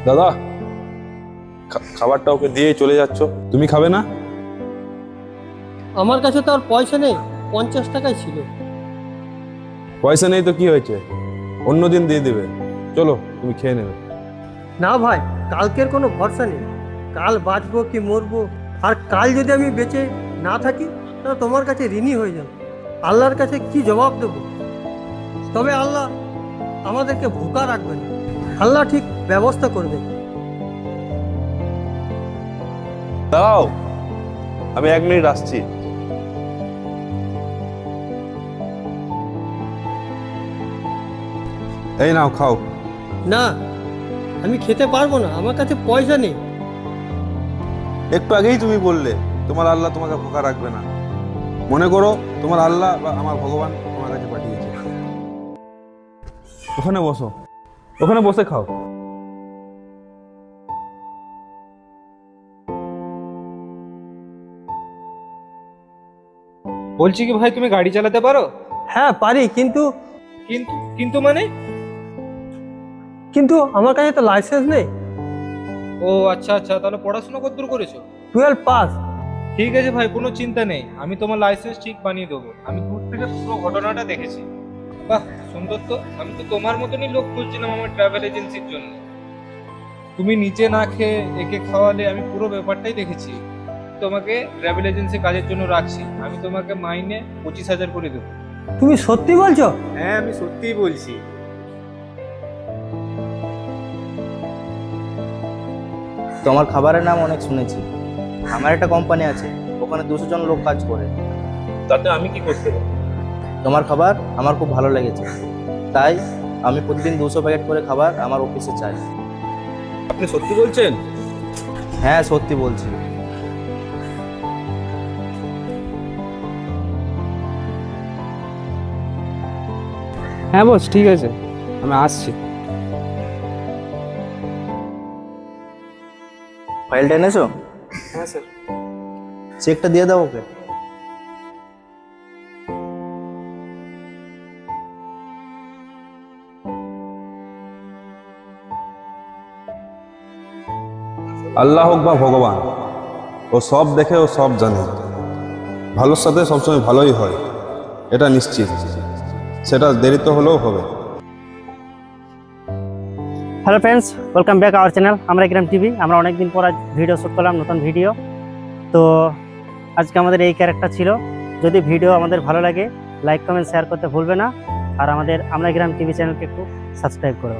দাদা, খাবারটা ওকে দিয়ে চলে যাচ্ছ, তুমি খাবে না? আমার কাছে তো আর পয়সা নেই, 50 টাকাই ছিল। পয়সা নেই তো কি হয়েছে, অন্যদিন দিয়ে দেবে। চলো, তুমি খেয়ে নেবে। না ভাই, কালকের কোনো ভরসা নেই। কাল বাঁচবো কি মরবো, আর কাল যদি আমি বেঁচে না থাকি তাহলে তোমার কাছে ঋণী হয়ে যাবো। আল্লাহর কাছে কি জবাব দেবো? তবে আল্লাহ আমাদেরকে ভোকা রাখবে না, আল্লাহ ঠিক ব্যবস্থা করবে। দাঁড়াও, আমি 1 মিনিট আসছি। এই নাও, খাও। না, আমি খেতে পারবো না, আমার কাছে পয়সা নেই। একটু আগেই তুমি বললে তোমার আল্লাহ তোমাকে ভোকা রাখবে না। মনে করো তোমার আল্লাহ বা আমার ভগবান তোমার কাছে পাঠিয়েছে। ওখানে বসো, ওখানে বসে খাও। বলছি কি ভাই, তুমি গাড়ি চালাতে পারো? হ্যাঁ পারি, কিন্তু কিন্তু কিন্তু মানে? কিন্তু আমার কাছে তো লাইসেন্স নেই। ও আচ্ছা আচ্ছা, তাহলে পড়াশোনা কতদূর করেছো? 12 পাস। ঠিক আছে ভাই, কোনো চিন্তা নেই, আমি তোমার লাইসেন্স ঠিক বানিয়ে দেবো। আমি দূর থেকে পুরো ঘটনাটা দেখেছি। বাহ, সুন্দর তো। আমি তো তোমার মতনই লোক খুঁজছিলাম আমার ট্রাভেল এজেন্সির জন্য। তুমি নিচে না খেয়ে একে খাওয়ালে, আমি পুরো ব্যাপারটাই দেখেছি। তোমাকে ট্রাভেল এজেন্সি কাজের জন্য রাখছি, আমি তোমাকে মাইনে 25,000 করে দেবো। তুমি সত্যি বলছো? হ্যাঁ, আমি সত্যিই বলছি। তোমার খাবারের নাম অনেক শুনেছি। আমার একটা কোম্পানি আছে, ওখানে 200 জন লোক কাজ করে। তাতে আমি কি করতে পারি? তোমার খাবার আমার খুব ভালো লেগেছে, তাই আমি প্রতিদিন 200 প্যাকেট করে খাবার আমার অফিসে চাই। আপনি সত্যি বলছেন? হ্যাঁ, সত্যি বলছি। হ্যাঁ বস, ঠিক আছে, আমি আসছি। ফাইলটা এনেছো? হ্যাঁ স্যার। চেকটা দিয়ে দাও ওকে। আল্লাহ হোক বা ভগবান, ও সব দেখে, ও সব জানে। ভালোর সাথে সবসময় ভালোই হয়, এটা নিশ্চিত। সেটা দেরিতে হলেও হবে। Hello friends, welcome back our channel আমরা গ্রাম টিভি। আমরা অনেকদিন পর আজ ভিডিও শ্যুট করলাম, নতুন ভিডিও। তো আজকে আমাদের এই ক্যারেক্টার ছিল। যদি ভিডিও আমাদের ভালো লাগে, লাইক কমেন্ট শেয়ার করতে ভুলবে না। আর আমাদের আমরা গ্রাম টিভি চ্যানেলকে একটু সাবস্ক্রাইব করো।